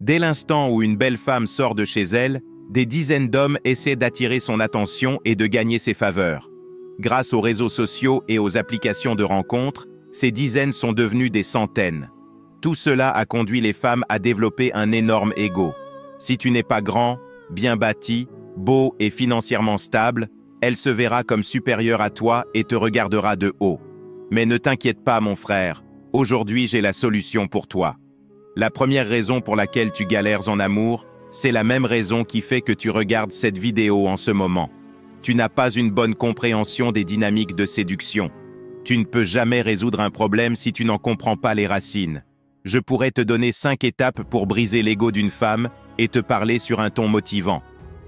Dès l'instant où une belle femme sort de chez elle, des dizaines d'hommes essaient d'attirer son attention et de gagner ses faveurs. Grâce aux réseaux sociaux et aux applications de rencontres, ces dizaines sont devenues des centaines. Tout cela a conduit les femmes à développer un énorme ego. Si tu n'es pas grand, bien bâti, beau et financièrement stable, elle se verra comme supérieure à toi et te regardera de haut. Mais ne t'inquiète pas, mon frère, aujourd'hui j'ai la solution pour toi. La première raison pour laquelle tu galères en amour, c'est la même raison qui fait que tu regardes cette vidéo en ce moment. Tu n'as pas une bonne compréhension des dynamiques de séduction. Tu ne peux jamais résoudre un problème si tu n'en comprends pas les racines. Je pourrais te donner 5 étapes pour briser l'ego d'une femme et te parler sur un ton motivant.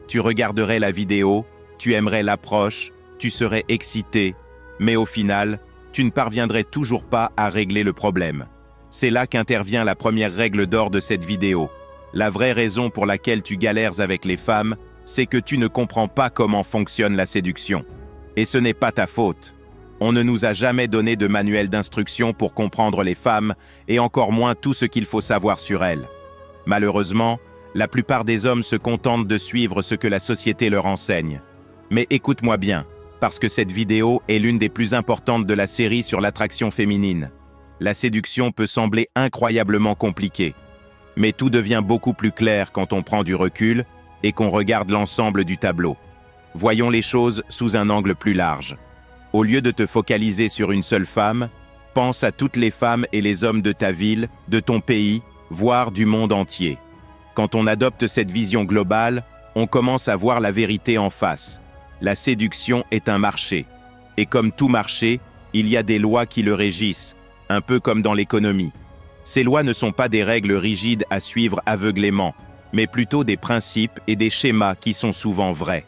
Tu regarderais la vidéo, tu aimerais l'approche, tu serais excité, mais au final, tu ne parviendrais toujours pas à régler le problème. C'est là qu'intervient la première règle d'or de cette vidéo. La vraie raison pour laquelle tu galères avec les femmes, c'est que tu ne comprends pas comment fonctionne la séduction. Et ce n'est pas ta faute. On ne nous a jamais donné de manuel d'instruction pour comprendre les femmes, et encore moins tout ce qu'il faut savoir sur elles. Malheureusement, la plupart des hommes se contentent de suivre ce que la société leur enseigne. Mais écoute-moi bien, parce que cette vidéo est l'une des plus importantes de la série sur l'attraction féminine. La séduction peut sembler incroyablement compliquée. Mais tout devient beaucoup plus clair quand on prend du recul et qu'on regarde l'ensemble du tableau. Voyons les choses sous un angle plus large. Au lieu de te focaliser sur une seule femme, pense à toutes les femmes et les hommes de ta ville, de ton pays, voire du monde entier. Quand on adopte cette vision globale, on commence à voir la vérité en face. La séduction est un marché. Et comme tout marché, il y a des lois qui le régissent, un peu comme dans l'économie. Ces lois ne sont pas des règles rigides à suivre aveuglément, mais plutôt des principes et des schémas qui sont souvent vrais.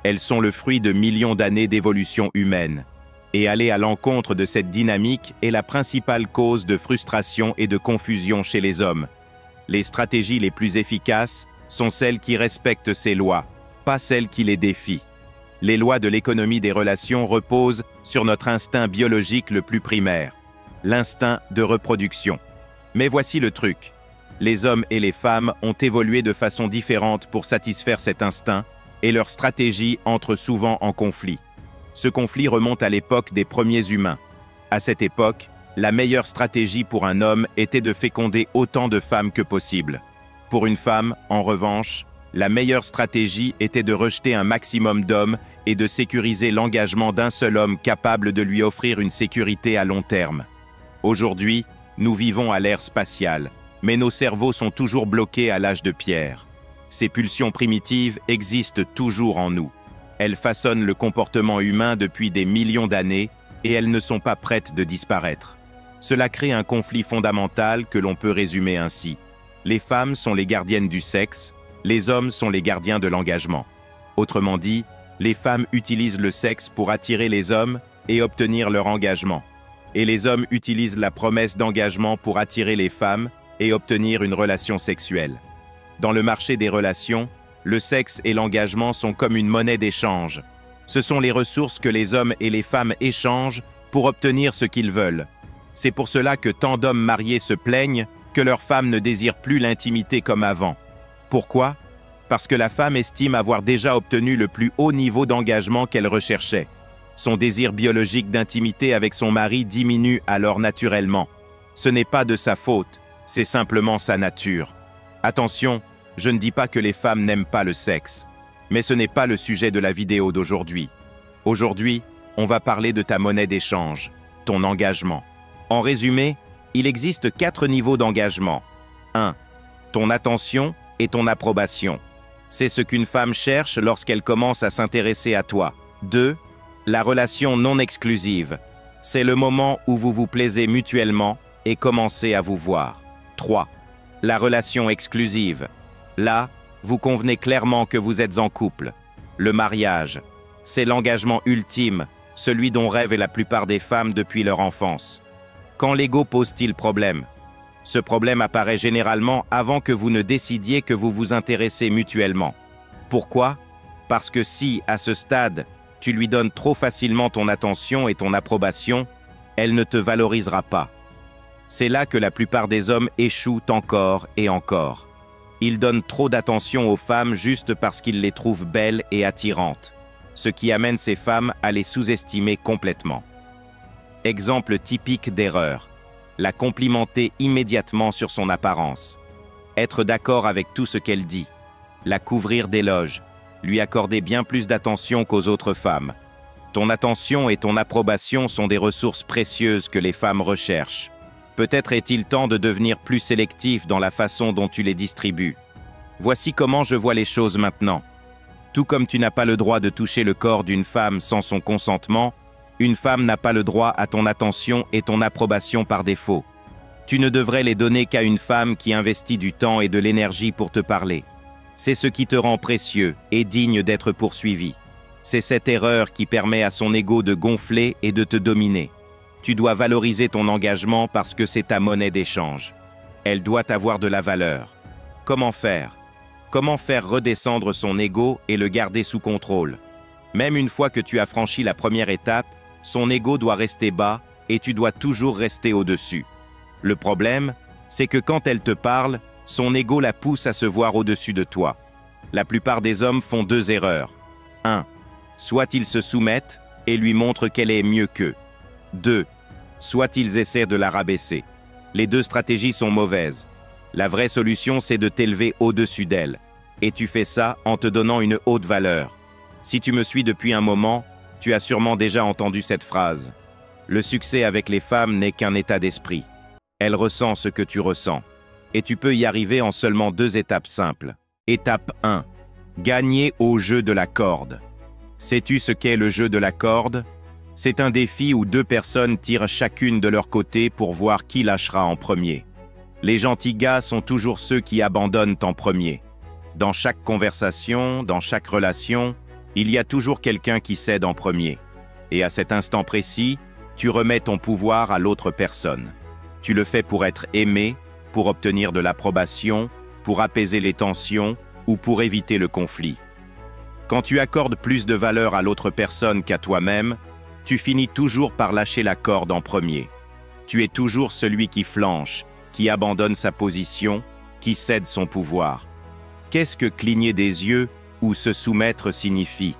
Elles sont le fruit de millions d'années d'évolution humaine. Et aller à l'encontre de cette dynamique est la principale cause de frustration et de confusion chez les hommes. Les stratégies les plus efficaces sont celles qui respectent ces lois, pas celles qui les défient. Les lois de l'économie des relations reposent sur notre instinct biologique le plus primaire, l'instinct de reproduction. Mais voici le truc. Les hommes et les femmes ont évolué de façon différente pour satisfaire cet instinct, et leurs stratégies entrent souvent en conflit. Ce conflit remonte à l'époque des premiers humains. À cette époque, la meilleure stratégie pour un homme était de féconder autant de femmes que possible. Pour une femme, en revanche, la meilleure stratégie était de rejeter un maximum d'hommes et de sécuriser l'engagement d'un seul homme capable de lui offrir une sécurité à long terme. Aujourd'hui, nous vivons à l'ère spatiale, mais nos cerveaux sont toujours bloqués à l'âge de pierre. Ces pulsions primitives existent toujours en nous. Elles façonnent le comportement humain depuis des millions d'années et elles ne sont pas prêtes de disparaître. Cela crée un conflit fondamental que l'on peut résumer ainsi. Les femmes sont les gardiennes du sexe, les hommes sont les gardiens de l'engagement. Autrement dit, les femmes utilisent le sexe pour attirer les hommes et obtenir leur engagement. Et les hommes utilisent la promesse d'engagement pour attirer les femmes et obtenir une relation sexuelle. Dans le marché des relations, le sexe et l'engagement sont comme une monnaie d'échange. Ce sont les ressources que les hommes et les femmes échangent pour obtenir ce qu'ils veulent. C'est pour cela que tant d'hommes mariés se plaignent que leurs femmes ne désirent plus l'intimité comme avant. Pourquoi? Parce que la femme estime avoir déjà obtenu le plus haut niveau d'engagement qu'elle recherchait. Son désir biologique d'intimité avec son mari diminue alors naturellement. Ce n'est pas de sa faute, c'est simplement sa nature. Attention, je ne dis pas que les femmes n'aiment pas le sexe, mais ce n'est pas le sujet de la vidéo d'aujourd'hui. Aujourd'hui, on va parler de ta monnaie d'échange, ton engagement. En résumé, il existe 4 niveaux d'engagement. 1. Ton attention et ton approbation. C'est ce qu'une femme cherche lorsqu'elle commence à s'intéresser à toi. 2. La relation non exclusive. C'est le moment où vous vous plaisez mutuellement et commencez à vous voir. 3. La relation exclusive. Là, vous convenez clairement que vous êtes en couple. Le mariage. C'est l'engagement ultime, celui dont rêvent la plupart des femmes depuis leur enfance. Quand l'ego pose-t-il problème? Ce problème apparaît généralement avant que vous ne décidiez que vous vous intéressez mutuellement. Pourquoi? Parce que si, à ce stade, tu lui donnes trop facilement ton attention et ton approbation, elle ne te valorisera pas. C'est là que la plupart des hommes échouent encore et encore. Ils donnent trop d'attention aux femmes juste parce qu'ils les trouvent belles et attirantes, ce qui amène ces femmes à les sous-estimer complètement. Exemple typique d'erreur. La complimenter immédiatement sur son apparence. Être d'accord avec tout ce qu'elle dit. La couvrir d'éloges. Lui accorder bien plus d'attention qu'aux autres femmes. Ton attention et ton approbation sont des ressources précieuses que les femmes recherchent. Peut-être est-il temps de devenir plus sélectif dans la façon dont tu les distribues. Voici comment je vois les choses maintenant. Tout comme tu n'as pas le droit de toucher le corps d'une femme sans son consentement, une femme n'a pas le droit à ton attention et ton approbation par défaut. Tu ne devrais les donner qu'à une femme qui investit du temps et de l'énergie pour te parler. C'est ce qui te rend précieux et digne d'être poursuivi. C'est cette erreur qui permet à son ego de gonfler et de te dominer. Tu dois valoriser ton engagement parce que c'est ta monnaie d'échange. Elle doit avoir de la valeur. Comment faire? Comment faire redescendre son ego et le garder sous contrôle? Même une fois que tu as franchi la première étape, son ego doit rester bas et tu dois toujours rester au-dessus. Le problème, c'est que quand elle te parle, son ego la pousse à se voir au-dessus de toi. La plupart des hommes font deux erreurs. 1. Soit ils se soumettent et lui montrent qu'elle est mieux qu'eux. 2. Soit ils essaient de la rabaisser. Les deux stratégies sont mauvaises. La vraie solution, c'est de t'élever au-dessus d'elle. Et tu fais ça en te donnant une haute valeur. Si tu me suis depuis un moment, tu as sûrement déjà entendu cette phrase. Le succès avec les femmes n'est qu'un état d'esprit. Elle ressent ce que tu ressens. Et tu peux y arriver en seulement 2 étapes simples. Étape 1. Gagner au jeu de la corde. Sais-tu ce qu'est le jeu de la corde? C'est un défi où 2 personnes tirent chacune de leur côté pour voir qui lâchera en premier. Les gentils gars sont toujours ceux qui abandonnent en premier. Dans chaque conversation, dans chaque relation, il y a toujours quelqu'un qui cède en premier. Et à cet instant précis, tu remets ton pouvoir à l'autre personne. Tu le fais pour être aimé, pour obtenir de l'approbation, pour apaiser les tensions ou pour éviter le conflit. Quand tu accordes plus de valeur à l'autre personne qu'à toi-même, tu finis toujours par lâcher la corde en premier. Tu es toujours celui qui flanche, qui abandonne sa position, qui cède son pouvoir. Qu'est-ce que cligner des yeux ou se soumettre signifie?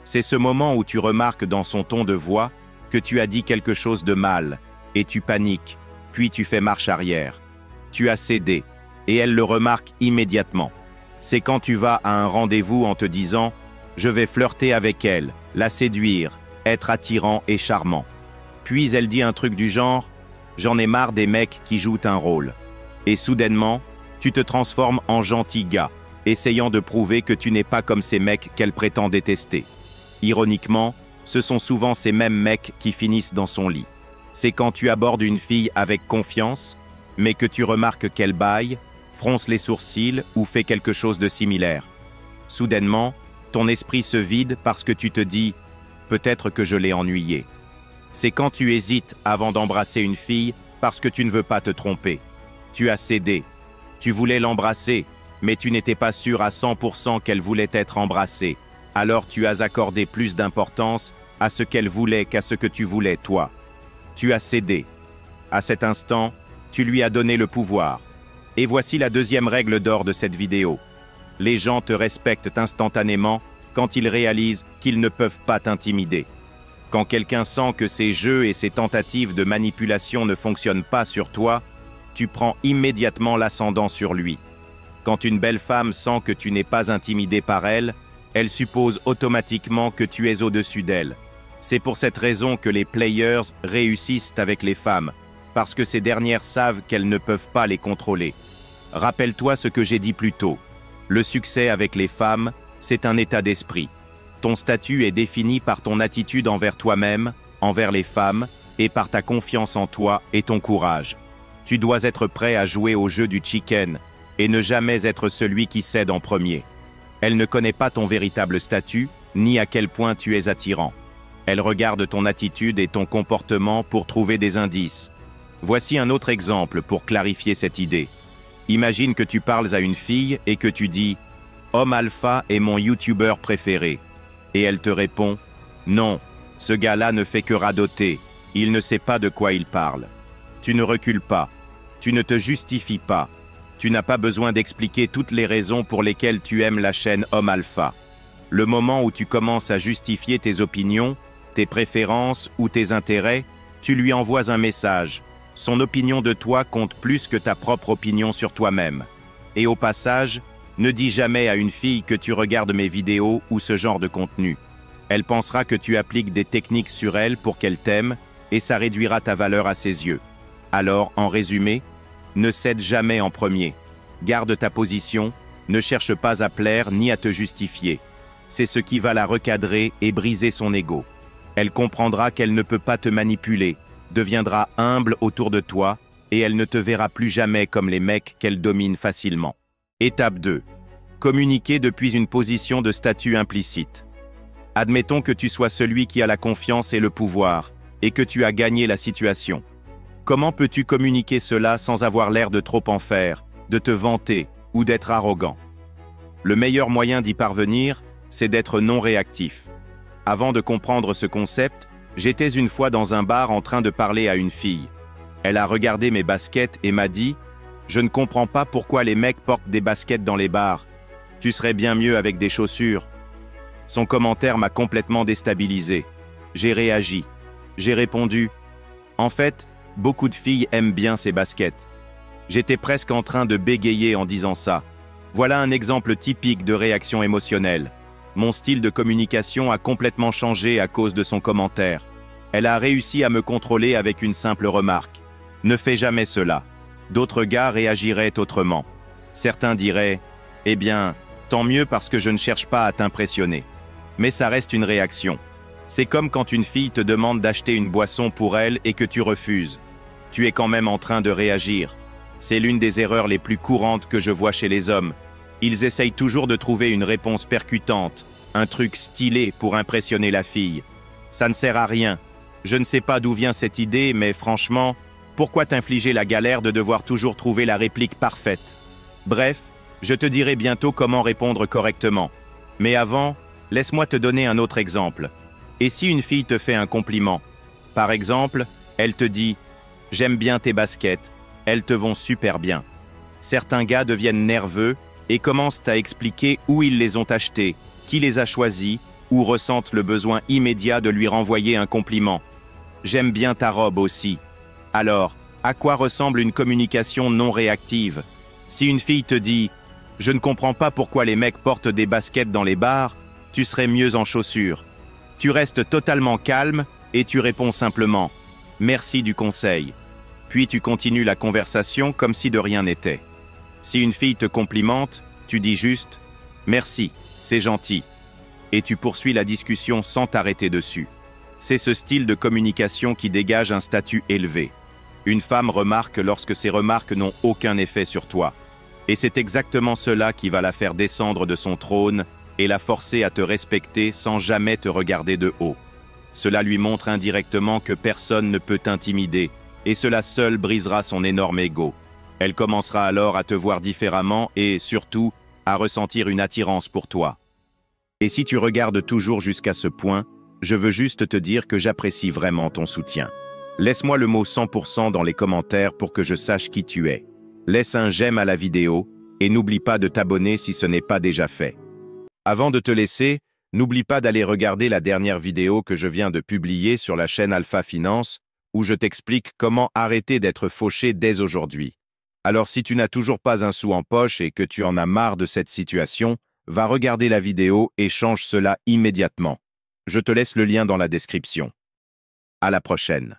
C'est ce moment où tu remarques dans son ton de voix que tu as dit quelque chose de mal, et tu paniques, puis tu fais marche arrière. Tu as cédé, et elle le remarque immédiatement. C'est quand tu vas à un rendez-vous en te disant « Je vais flirter avec elle, la séduire, être attirant et charmant ». Puis elle dit un truc du genre « J'en ai marre des mecs qui jouent un rôle ». Et soudainement, tu te transformes en gentil gars, essayant de prouver que tu n'es pas comme ces mecs qu'elle prétend détester. Ironiquement, ce sont souvent ces mêmes mecs qui finissent dans son lit. C'est quand tu abordes une fille avec confiance, mais que tu remarques qu'elle bâille, fronce les sourcils ou fait quelque chose de similaire. Soudainement, ton esprit se vide parce que tu te dis « peut-être que je l'ai ennuyée ». C'est quand tu hésites avant d'embrasser une fille parce que tu ne veux pas te tromper. Tu as cédé. Tu voulais l'embrasser, mais tu n'étais pas sûr à 100% qu'elle voulait être embrassée. Alors tu as accordé plus d'importance à ce qu'elle voulait qu'à ce que tu voulais, toi. Tu as cédé. À cet instant, tu lui as donné le pouvoir. Et voici la deuxième règle d'or de cette vidéo. Les gens te respectent instantanément quand ils réalisent qu'ils ne peuvent pas t'intimider. Quand quelqu'un sent que ses jeux et ses tentatives de manipulation ne fonctionnent pas sur toi, tu prends immédiatement l'ascendant sur lui. Quand une belle femme sent que tu n'es pas intimidé par elle, elle suppose automatiquement que tu es au-dessus d'elle. C'est pour cette raison que les players réussissent avec les femmes, parce que ces dernières savent qu'elles ne peuvent pas les contrôler. Rappelle-toi ce que j'ai dit plus tôt. Le succès avec les femmes, c'est un état d'esprit. Ton statut est défini par ton attitude envers toi-même, envers les femmes, et par ta confiance en toi et ton courage. Tu dois être prêt à jouer au jeu du chicken et ne jamais être celui qui cède en premier. Elle ne connaît pas ton véritable statut, ni à quel point tu es attirant. Elle regarde ton attitude et ton comportement pour trouver des indices. Voici un autre exemple pour clarifier cette idée. Imagine que tu parles à une fille et que tu dis « Homme alpha est mon youtubeur préféré ». Et elle te répond « Non, ce gars-là ne fait que radoter, il ne sait pas de quoi il parle ». Tu ne recules pas, tu ne te justifies pas, Tu n'as pas besoin d'expliquer toutes les raisons pour lesquelles tu aimes la chaîne Homme Alpha. Le moment où tu commences à justifier tes opinions, tes préférences ou tes intérêts, tu lui envoies un message. Son opinion de toi compte plus que ta propre opinion sur toi-même. Et au passage, ne dis jamais à une fille que tu regardes mes vidéos ou ce genre de contenu. Elle pensera que tu appliques des techniques sur elle pour qu'elle t'aime et ça réduira ta valeur à ses yeux. Alors, en résumé, ne cède jamais en premier. Garde ta position, ne cherche pas à plaire ni à te justifier. C'est ce qui va la recadrer et briser son ego. Elle comprendra qu'elle ne peut pas te manipuler, deviendra humble autour de toi et elle ne te verra plus jamais comme les mecs qu'elle domine facilement. Étape 2. Communiquer depuis une position de statut implicite. Admettons que tu sois celui qui a la confiance et le pouvoir, et que tu as gagné la situation. Comment peux-tu communiquer cela sans avoir l'air de trop en faire, de te vanter ou d'être arrogant? Le meilleur moyen d'y parvenir, c'est d'être non réactif. Avant de comprendre ce concept, j'étais une fois dans un bar en train de parler à une fille. Elle a regardé mes baskets et m'a dit « Je ne comprends pas pourquoi les mecs portent des baskets dans les bars. Tu serais bien mieux avec des chaussures. » Son commentaire m'a complètement déstabilisé. J'ai réagi. J'ai répondu « En fait, beaucoup de filles aiment bien ces baskets. » J'étais presque en train de bégayer en disant ça. Voilà un exemple typique de réaction émotionnelle. Mon style de communication a complètement changé à cause de son commentaire. Elle a réussi à me contrôler avec une simple remarque. Ne fais jamais cela. D'autres gars réagiraient autrement. Certains diraient « Eh bien, tant mieux parce que je ne cherche pas à t'impressionner. » Mais ça reste une réaction. C'est comme quand une fille te demande d'acheter une boisson pour elle et que tu refuses. Tu es quand même en train de réagir. C'est l'une des erreurs les plus courantes que je vois chez les hommes. Ils essayent toujours de trouver une réponse percutante, un truc stylé pour impressionner la fille. Ça ne sert à rien. Je ne sais pas d'où vient cette idée, mais franchement, pourquoi t'infliger la galère de devoir toujours trouver la réplique parfaite? Bref, je te dirai bientôt comment répondre correctement. Mais avant, laisse-moi te donner un autre exemple. Et si une fille te fait un compliment? Par exemple, elle te dit « J'aime bien tes baskets, elles te vont super bien. » Certains gars deviennent nerveux et commencent à expliquer où ils les ont achetées, qui les a choisis, ou ressentent le besoin immédiat de lui renvoyer un compliment. « J'aime bien ta robe aussi. » Alors, à quoi ressemble une communication non réactive? Si une fille te dit « Je ne comprends pas pourquoi les mecs portent des baskets dans les bars », tu serais mieux en chaussures. Tu restes totalement calme et tu réponds simplement « Merci du conseil ». Puis tu continues la conversation comme si de rien n'était. Si une fille te complimente, tu dis juste « Merci, c'est gentil » et tu poursuis la discussion sans t'arrêter dessus. C'est ce style de communication qui dégage un statut élevé. Une femme remarque lorsque ses remarques n'ont aucun effet sur toi. Et c'est exactement cela qui va la faire descendre de son trône et la forcer à te respecter sans jamais te regarder de haut. Cela lui montre indirectement que personne ne peut t'intimider, et cela seul brisera son énorme ego. Elle commencera alors à te voir différemment et, surtout, à ressentir une attirance pour toi. Et si tu regardes toujours jusqu'à ce point, je veux juste te dire que j'apprécie vraiment ton soutien. Laisse-moi le mot 100% dans les commentaires pour que je sache qui tu es. Laisse un j'aime à la vidéo et n'oublie pas de t'abonner si ce n'est pas déjà fait. Avant de te laisser, n'oublie pas d'aller regarder la dernière vidéo que je viens de publier sur la chaîne Alpha Finance, où je t'explique comment arrêter d'être fauché dès aujourd'hui. Alors si tu n'as toujours pas un sou en poche et que tu en as marre de cette situation, va regarder la vidéo et change cela immédiatement. Je te laisse le lien dans la description. À la prochaine.